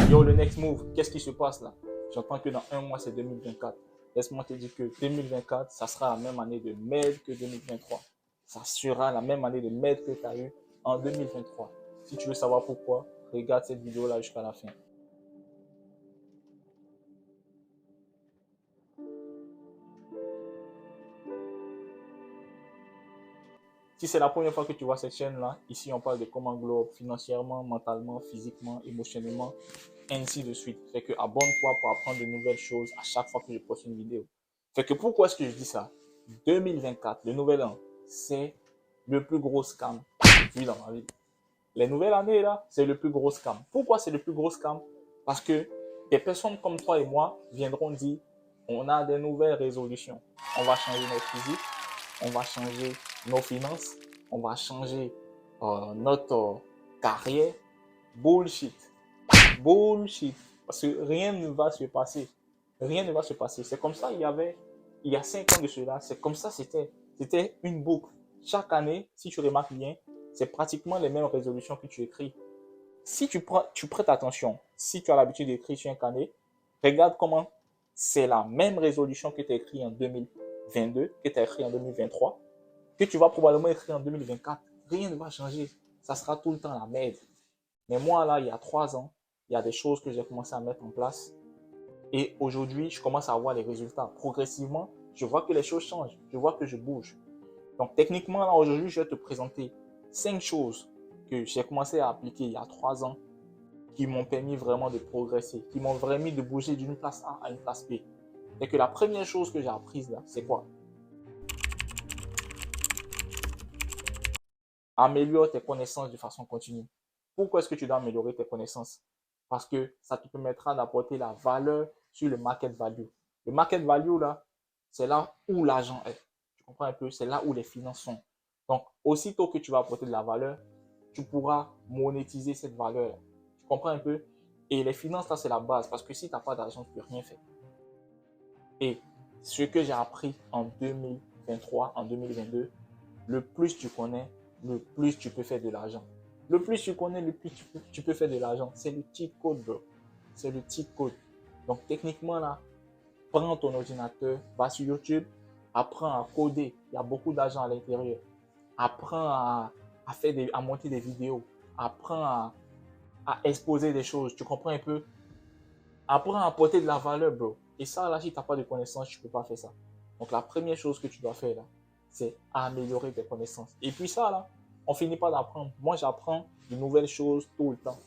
Yo, le next move, qu'est-ce qui se passe là? J'entends que dans un mois, c'est 2024. Laisse-moi te dire que 2024, ça sera la même année de merde que 2023. Ça sera la même année de merde que tu as eu en 2023. Si tu veux savoir pourquoi, regarde cette vidéo-là jusqu'à la fin. Si c'est la première fois que tu vois cette chaîne-là, ici on parle de comment globe financièrement, mentalement, physiquement, émotionnellement, ainsi de suite. Fait que abonne-toi pour apprendre de nouvelles choses à chaque fois que je poste une vidéo. Fait que pourquoi est-ce que je dis ça? 2024, le nouvel an, c'est le plus gros scam que j'ai vu dans ma vie. Les nouvelles années, là, c'est le plus gros scam. Pourquoi c'est le plus gros scam? Parce que des personnes comme toi et moi viendront dire, on a des nouvelles résolutions. On va changer notre physique, on va changer nos finances, on va changer notre carrière. Bullshit. Bullshit. Parce que rien ne va se passer. Rien ne va se passer. C'est comme ça, il y a 5 ans de cela, c'est comme ça, c'était une boucle. Chaque année, si tu remarques bien, c'est pratiquement les mêmes résolutions que tu écris. Si tu prêtes attention, si tu as l'habitude d'écrire sur un carnet, regarde comment c'est la même résolution que tu as écrit en 2022, que tu as écrit en 2023, que tu vas probablement écrire en 2024. Rien ne va changer. Ça sera tout le temps la merde. Mais moi, là, il y a 3 ans, il y a des choses que j'ai commencé à mettre en place. Et aujourd'hui, je commence à avoir les résultats. Progressivement, je vois que les choses changent. Je vois que je bouge. Donc, techniquement, là, aujourd'hui, je vais te présenter 5 choses que j'ai commencé à appliquer il y a 3 ans qui m'ont permis vraiment de progresser, qui m'ont permis de bouger d'une place A à une place B. Et que la première chose que j'ai apprise là, c'est quoi? Améliore tes connaissances de façon continue. Pourquoi est-ce que tu dois améliorer tes connaissances? Parce que ça te permettra d'apporter la valeur sur le market value. Le market value, là, c'est là où l'argent est. Tu comprends un peu? C'est là où les finances sont. Donc, aussitôt que tu vas apporter de la valeur, tu pourras monétiser cette valeur. Tu comprends un peu? Et les finances, là, c'est la base. Parce que si tu n'as pas d'argent, tu ne peux rien faire. Et ce que j'ai appris en 2023, en 2022, le plus tu connais, le plus tu peux faire de l'argent. Le plus tu connais, le plus tu peux faire de l'argent. C'est le cheat code, bro. C'est le cheat code. Donc, techniquement, là, prends ton ordinateur, va sur YouTube, apprends à coder. Il y a beaucoup d'argent à l'intérieur. Apprends à monter des vidéos. Apprends à exposer des choses. Tu comprends un peu? Apprends à apporter de la valeur, bro. Et ça, là, si tu n'as pas de connaissances, tu ne peux pas faire ça. Donc, la première chose que tu dois faire, là, c'est améliorer tes connaissances. Et puis ça, là, on finit pas d'apprendre. Moi, j'apprends de nouvelles choses tout le temps.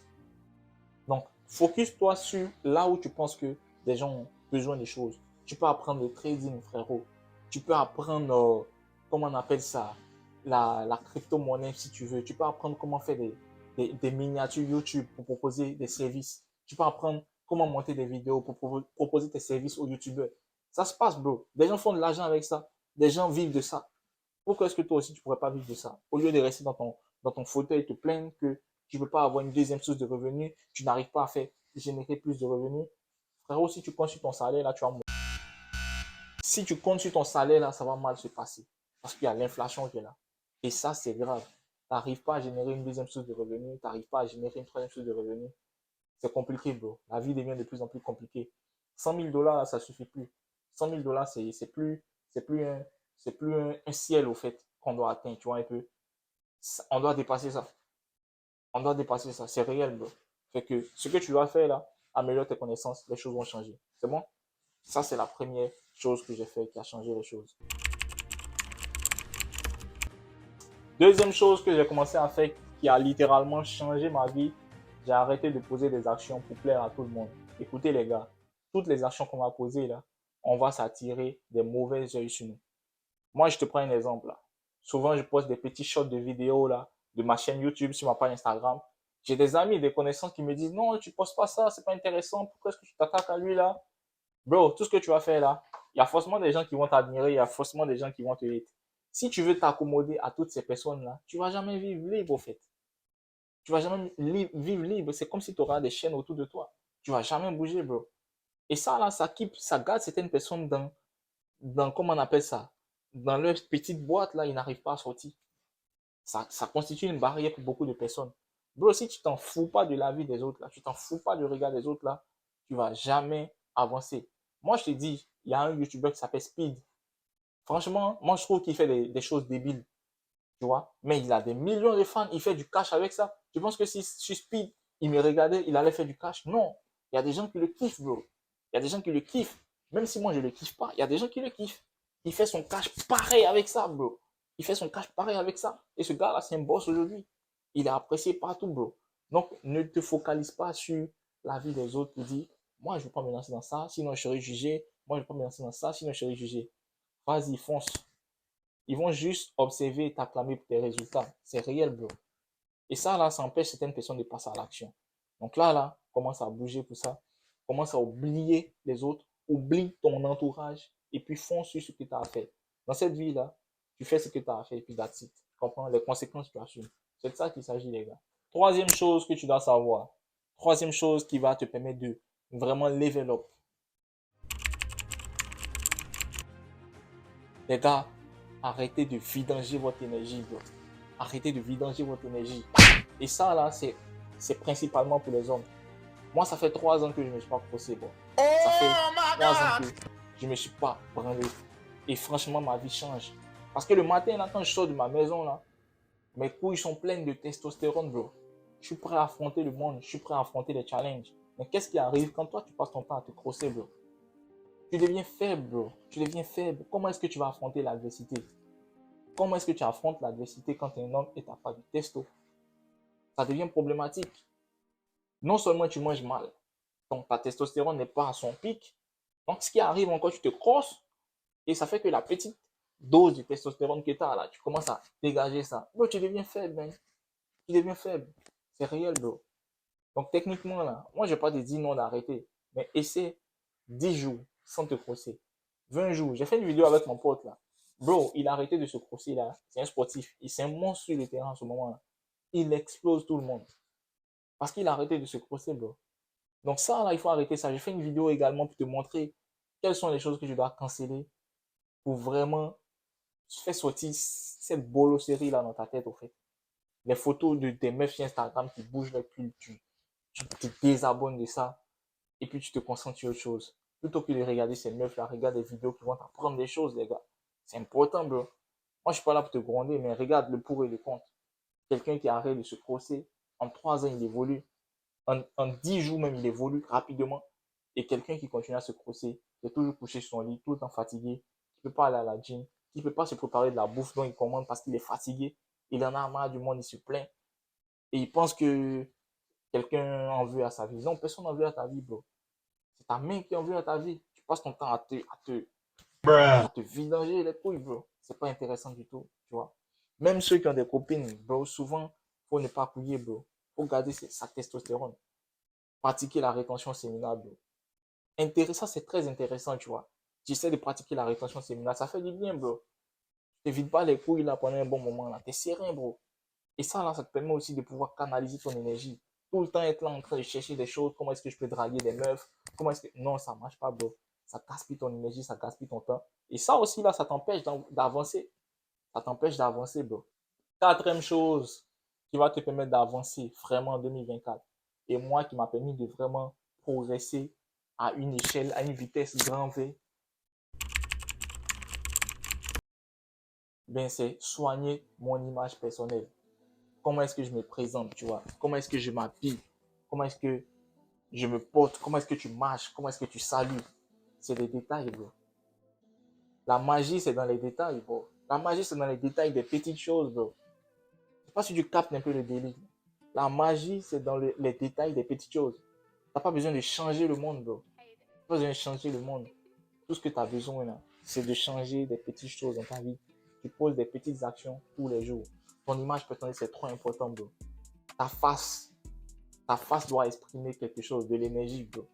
Donc, focus-toi sur là où tu penses que les gens ont besoin des choses. Tu peux apprendre le trading, frérot. Tu peux apprendre, comment on appelle ça, la crypto-monnaie si tu veux. Tu peux apprendre comment faire des miniatures YouTube pour proposer des services. Tu peux apprendre comment monter des vidéos pour proposer tes services aux YouTubeurs. Ça se passe, bro. Des gens font de l'argent avec ça. Des gens vivent de ça. Pourquoi est-ce que toi aussi, tu ne pourrais pas vivre de ça? Au lieu de rester dans ton fauteuil et te plaindre que tu ne peux pas avoir une deuxième source de revenus, tu n'arrives pas à faire générer plus de revenus. Frérot, si tu comptes sur ton salaire, là, tu vas mourir. Si tu comptes sur ton salaire, là, ça va mal se passer. Parce qu'il y a l'inflation qui est là. Et ça, c'est grave. Tu n'arrives pas à générer une deuxième source de revenus, tu n'arrives pas à générer une troisième source de revenus. C'est compliqué, bro. La vie devient de plus en plus compliquée. 100 000 dollars, là, ça ne suffit plus. 100 000 dollars, c'est plus un ciel, au fait, qu'on doit atteindre, tu vois, un peu. On doit dépasser ça. On doit dépasser ça. C'est réel, bro. Fait que ce que tu dois faire, là, améliore tes connaissances, les choses vont changer. C'est bon? Ça, c'est la première chose que j'ai fait qui a changé les choses. Deuxième chose que j'ai commencé à faire qui a littéralement changé ma vie, j'ai arrêté de poser des actions pour plaire à tout le monde. Écoutez les gars, toutes les actions qu'on va poser là, on va s'attirer des mauvais yeux sur nous. Moi, je te prends un exemple là. Souvent, je poste des petits shots de vidéos là, de ma chaîne YouTube sur ma page Instagram. J'ai des amis, des connaissances qui me disent non, tu postes pas ça, c'est pas intéressant, pourquoi est-ce que tu t'attaques à lui là? Bro, tout ce que tu vas faire là, il y a forcément des gens qui vont t'admirer, il y a forcément des gens qui vont te hate. Si tu veux t'accommoder à toutes ces personnes-là, tu vas jamais vivre libre, au fait. Tu vas jamais vivre libre. C'est comme si tu auras des chaînes autour de toi. Tu vas jamais bouger, bro. Et ça, là, ça garde certaines personnes comment on appelle ça? Dans leur petite boîte, là, ils n'arrivent pas à sortir. Ça constitue une barrière pour beaucoup de personnes. Bro, si tu t'en fous pas de la vie des autres, là, tu t'en fous pas du regard des autres, là, tu vas jamais avancer. Moi, je te dis, il y a un YouTuber qui s'appelle Speed. Franchement, moi, je trouve qu'il fait des choses débiles, tu vois. Mais il a des millions de fans, il fait du cash avec ça. Tu penses que si Speed, il me regardait, il allait faire du cash? Non. Il y a des gens qui le kiffent, bro. Il y a des gens qui le kiffent. Même si moi, je le kiffe pas, il y a des gens qui le kiffent. Il fait son cash pareil avec ça, bro. Il fait son cash pareil avec ça. Et ce gars-là, c'est un boss aujourd'hui. Il est apprécié partout, bro. Donc, ne te focalise pas sur la vie des autres pour dire, moi, je ne vais pas me lancer dans ça, sinon je serai jugé. Moi, je ne vais pas me lancer dans ça, sinon je serai jugé. Vas-y, fonce. Ils vont juste observer et t'acclamer pour tes résultats. C'est réel, bro. Et ça, là, ça empêche certaines personnes de passer à l'action. Donc là, commence à bouger pour ça. Commence à oublier les autres. Oublie ton entourage. Et puis fonce sur ce que tu as à faire. Dans cette vie-là, tu fais ce que tu as à faire. Et puis that's it. Tu comprends? Les conséquences, tu assumes. C'est de ça qu'il s'agit, les gars. Troisième chose que tu dois savoir. Troisième chose qui va te permettre de vraiment level up. Les gars, arrêtez de vidanger votre énergie, bro. Arrêtez de vidanger votre énergie. Et ça, là, c'est principalement pour les hommes. Moi, ça fait 3 ans que je ne me suis pas crossé, bro. Ça fait 3 ans que je ne me suis pas branlé. Et franchement, ma vie change. Parce que le matin, là, quand je sors de ma maison, là, mes couilles sont pleines de testostérone, bro. Je suis prêt à affronter le monde. Je suis prêt à affronter les challenges. Mais qu'est-ce qui arrive quand toi, tu passes ton temps à te crosser, bro? Tu deviens faible, bro. Tu deviens faible. Comment est-ce que tu vas affronter l'adversité? Comment est-ce que tu affrontes l'adversité quand tu es un homme et tu n'as pas de testo? Ça devient problématique. Non seulement tu manges mal, donc ta testostérone n'est pas à son pic. Donc, ce qui arrive encore, tu te crosses et ça fait que la petite dose de testostérone que tu as là, tu commences à dégager ça. Bro, tu deviens faible, man. Tu deviens faible. C'est réel, bro. Donc, techniquement, là, moi, je n'ai pas dit non d'arrêter, mais essaie 10 jours sans te crosser. 20 jours. J'ai fait une vidéo avec mon pote, là. Bro, il a arrêté de se crosser, là. C'est un sportif. C'est un monstre sur le terrain en ce moment-là. Il explose tout le monde. Parce qu'il a arrêté de se crosser, bro. Donc ça, là, il faut arrêter ça. J'ai fait une vidéo également pour te montrer quelles sont les choses que je dois canceller pour vraiment faire sortir cette bolosserie là dans ta tête, au fait. Les photos de tes meufs sur Instagram qui bougent le cul, tu te désabonnes de ça et puis tu te concentres sur autre chose. Plutôt que de regarder ces meufs là, regarde des vidéos qui vont t'apprendre des choses, les gars. C'est important, bro. Moi, je suis pas là pour te gronder, mais regarde le pour et le contre. Quelqu'un qui arrête de se crosser, en 3 ans, il évolue. En 10 jours même, il évolue rapidement. Et quelqu'un qui continue à se crosser, qui est toujours couché sur son lit, tout le temps fatigué, qui ne peut pas aller à la gym, qui ne peut pas se préparer de la bouffe dont il commande parce qu'il est fatigué, il en a marre du monde, il se plaint. Et il pense que quelqu'un en veut à sa vie. Non, personne n'en veut à ta vie, bro. C'est ta main qui en veut à ta vie. Tu passes ton temps à te vidanger les couilles, bro. C'est pas intéressant du tout, tu vois. Même ceux qui ont des copines, bro, souvent, faut ne pas couiller, bro. Faut garder sa testostérone. Pratiquer la rétention séminale, bro. Ça, c'est très intéressant, tu vois. Tu essaies de pratiquer la rétention séminale, ça fait du bien, bro. Tu ne vides pas les couilles là pendant un bon moment, là. T'es serein, bro. Et ça, là, ça te permet aussi de pouvoir canaliser ton énergie. Tout le temps être là en train de chercher des choses. Comment est-ce que je peux draguer des meufs? Comment est-ce que. Non, ça marche pas, bro. Ça gaspille ton énergie, ça gaspille ton temps. Et ça aussi, là, ça t'empêche d'avancer. Ça t'empêche d'avancer, bro. Quatrième chose qui va te permettre d'avancer vraiment en 2024. Et moi, qui m'a permis de vraiment progresser à une échelle, à une vitesse grand V, ben c'est soigner mon image personnelle. Comment est-ce que je me présente, tu vois? Comment est-ce que je m'habille? Comment est-ce que je me porte? Comment est-ce que tu marches? Comment est-ce que tu salues? C'est des détails, bro. La magie, c'est dans les détails, bro. La magie, c'est dans les détails des petites choses, bro. Je sais pas si tu captes un peu le délire. La magie, c'est dans les détails des petites choses. T'as pas besoin de changer le monde, bro. T'as pas besoin de changer le monde. Tout ce que tu as besoin, là, c'est de changer des petites choses dans ta vie. Tu poses des petites actions tous les jours. Ton image personnelle, c'est trop important, bro. Ta face, ta face doit exprimer quelque chose, de l'énergie, bro.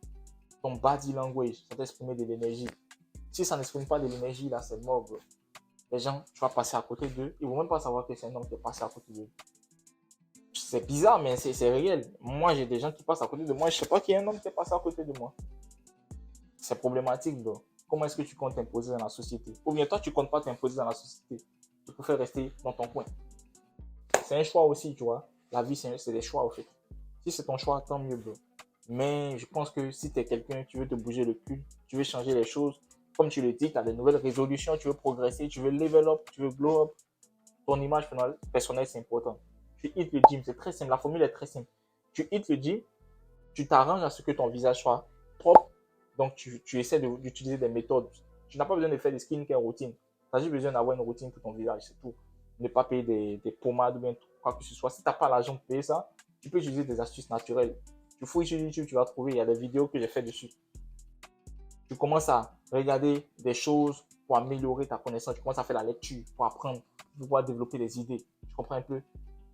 Ton body language, ça doit exprimer de l'énergie. Si ça n'exprime pas de l'énergie, là, c'est mort, bro. Les gens, tu vas passer à côté d'eux. Ils vont même pas savoir que c'est un homme qui est passé à côté d'eux. C'est bizarre, mais c'est réel. Moi, j'ai des gens qui passent à côté de moi. Je sais pas qu'il y a un homme qui est passé à côté de moi. C'est problématique, bro. Comment est-ce que tu comptes t'imposer dans la société? Ou bien toi, tu comptes pas t'imposer dans la société. Tu préfères rester dans ton coin. C'est un choix aussi, tu vois. La vie, c'est des choix, au fait. Si c'est ton choix, tant mieux, bro. Mais je pense que si tu es quelqu'un, tu veux te bouger le cul, tu veux changer les choses, comme tu le dis, tu as de nouvelles résolutions, tu veux progresser, tu veux level up, tu veux glow up, ton image personnelle, c'est important. Tu hits le gym, c'est très simple. La formule est très simple. Tu hits le gym, tu t'arranges à ce que ton visage soit propre. Donc, tu essaies d'utiliser des méthodes. Tu n'as pas besoin de faire des skincare routines. Tu as juste besoin d'avoir une routine pour ton visage, c'est tout. Ne pas payer des pommades ou bien quoi que ce soit. Si tu n'as pas l'argent de payer ça, tu peux utiliser des astuces naturelles. Tu fouilles sur YouTube, tu vas trouver, il y a des vidéos que j'ai fait dessus. Tu commences à regarder des choses pour améliorer ta connaissance. Tu commences à faire la lecture pour apprendre, pour pouvoir développer des idées. Tu comprends un peu?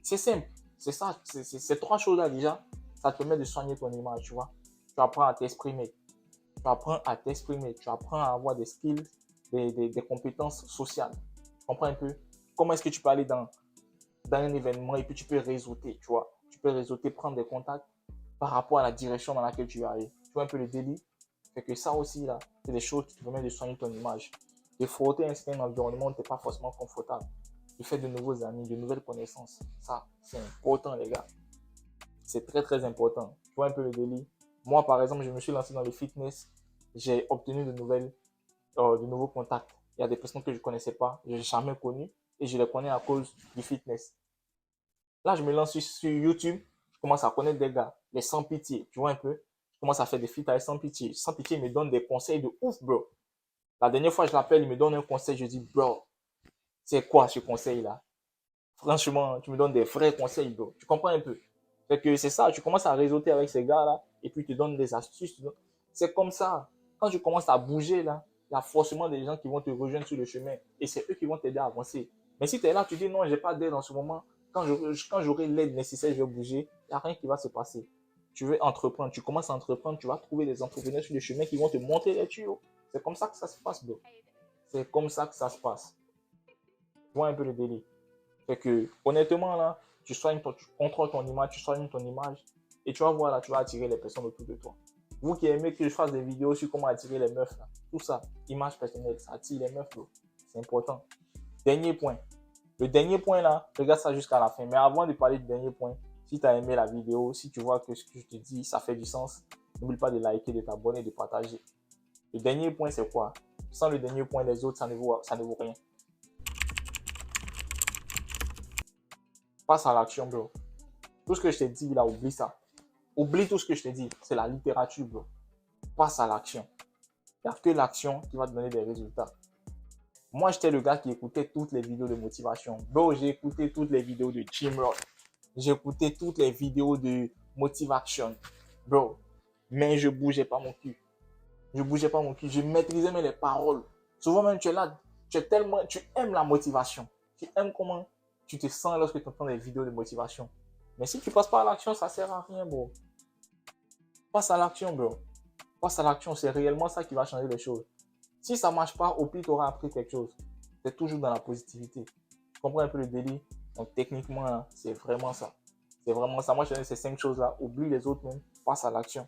C'est simple. C'est ça. Ces trois choses-là, déjà, ça te permet de soigner ton image, tu vois. Tu apprends à t'exprimer. Tu apprends à t'exprimer. Tu apprends à avoir des skills, des compétences sociales. Tu comprends un peu? Comment est-ce que tu peux aller dans un événement et puis tu peux réseauter, tu vois. Tu peux réseauter, prendre des contacts par rapport à la direction dans laquelle tu vas aller. Tu vois un peu le délit? Fait que ça aussi, là, c'est des choses qui te permettent de soigner ton image. De frotter un certain environnement où tu n'es pas forcément confortable. De faire de nouveaux amis, de nouvelles connaissances. Ça, c'est important, les gars. C'est très, très important. Tu vois un peu le délit? Moi, par exemple, je me suis lancé dans le fitness. J'ai obtenu de nouveaux contacts. Il y a des personnes que je ne connaissais pas, je n'ai jamais connues, et je les connais à cause du fitness. Là, je me lance sur YouTube, je commence à connaître des gars, les sans pitié, tu vois un peu. Je commence à faire des feats avec sans pitié. Sans pitié, il me donne des conseils de ouf, bro. La dernière fois, je l'appelle, il me donne un conseil, je dis, bro, c'est quoi ce conseil-là? Franchement, tu me donnes des vrais conseils, bro. Tu comprends un peu? Fait que c'est ça, tu commences à réseauter avec ces gars-là, et puis ils te donnent des astuces. C'est comme ça. Quand tu commences à bouger, là, il y a forcément des gens qui vont te rejoindre sur le chemin, et c'est eux qui vont t'aider à avancer. Mais si tu es là, tu dis, non, j'ai pas d'aide en ce moment, quand j'aurai l'aide nécessaire, je vais bouger, il n'y a rien qui va se passer. Tu veux entreprendre, tu commences à entreprendre, tu vas trouver des entrepreneurs sur le chemin qui vont te montrer les tuyaux. C'est comme ça que ça se passe, bro. C'est comme ça que ça se passe. Tu vois un peu le délire. Fait que, honnêtement, là, tu contrôles ton image, tu soignes ton image, et tu vas voir, là, tu vas attirer les personnes autour de toi. Vous qui aimez que je fasse des vidéos sur comment attirer les meufs, là, tout ça, image personnelle, ça attire les meufs, bro. C'est important. Dernier point. Le dernier point, là, regarde ça jusqu'à la fin. Mais avant de parler du dernier point, si tu as aimé la vidéo, si tu vois que ce que je te dis, ça fait du sens, n'oublie pas de liker, de t'abonner, de partager. Le dernier point, c'est quoi? Sans le dernier point, les autres, ça ne vaut rien. Passe à l'action, bro. Tout ce que je t'ai dit, là, oublie ça. Oublie tout ce que je t'ai dit. C'est la littérature, bro. Passe à l'action. Il n'y a que l'action qui va te donner des résultats. Moi, j'étais le gars qui écoutait toutes les vidéos de motivation. Bro, j'ai écouté toutes les vidéos de Jim Rohn. J'ai écouté toutes les vidéos de Motivation. Bro, mais je bougeais pas mon cul. Je bougeais pas mon cul. Je maîtrisais même les paroles. Souvent même, tu es là, tu aimes la motivation. Tu aimes comment tu te sens lorsque tu entends des vidéos de motivation. Mais si tu passes pas à l'action, ça sert à rien, bro. Passe à l'action, bro. Passe à l'action, c'est réellement ça qui va changer les choses. Si ça marche pas, au pire, tu auras appris quelque chose. C'est toujours dans la positivité. Tu comprends un peu le délire? Donc, techniquement, c'est vraiment ça. C'est vraiment ça. Moi, je donne ces 5 choses-là. Oublie les autres même. Passe à l'action.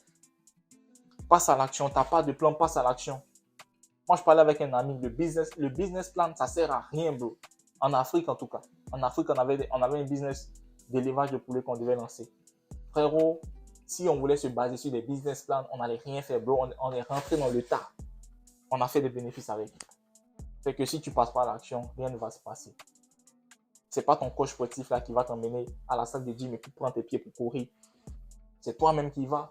Passe à l'action. Tu n'as pas de plan, passe à l'action. Moi, je parlais avec un ami. Le business plan, ça sert à rien, bro. En Afrique, en tout cas. En Afrique, on avait un business d'élevage de poulets qu'on devait lancer. Frérot, si on voulait se baser sur des business plans, on n'allait rien faire, bro. On est rentré dans le tas. On a fait des bénéfices avec. Fait que si tu passes pas à l'action, rien ne va se passer. C'est pas ton coach sportif là qui va t'emmener à la salle de gym et puis prendre tes pieds pour courir. C'est toi-même qui y vas.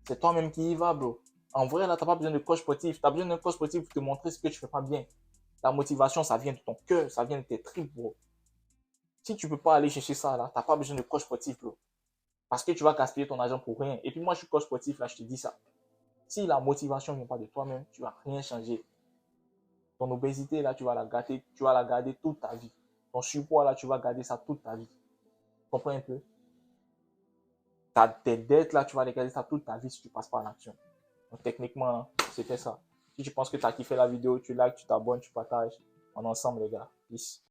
C'est toi-même qui y vas, bro. En vrai, là, t'as pas besoin de coach sportif. Tu as besoin d'un coach sportif pour te montrer ce que tu fais pas bien. La motivation, ça vient de ton cœur, ça vient de tes tripes, bro. Si tu peux pas aller chercher ça, là, t'as pas besoin de coach sportif, bro. Parce que tu vas gaspiller ton argent pour rien. Et puis moi, je suis coach sportif, là, je te dis ça. Si la motivation ne vient pas de toi-même, tu vas rien changer. Ton obésité, là, tu vas la garder toute ta vie. Ton surpoids, là, tu vas garder ça toute ta vie. Tu comprends un peu? Tes dettes, là, tu vas les garder ça toute ta vie si tu ne passes pas à l'action. Donc, techniquement, c'était ça. Si tu penses que tu as kiffé la vidéo, tu likes, tu t'abonnes, tu partages. On est ensemble, les gars. Peace.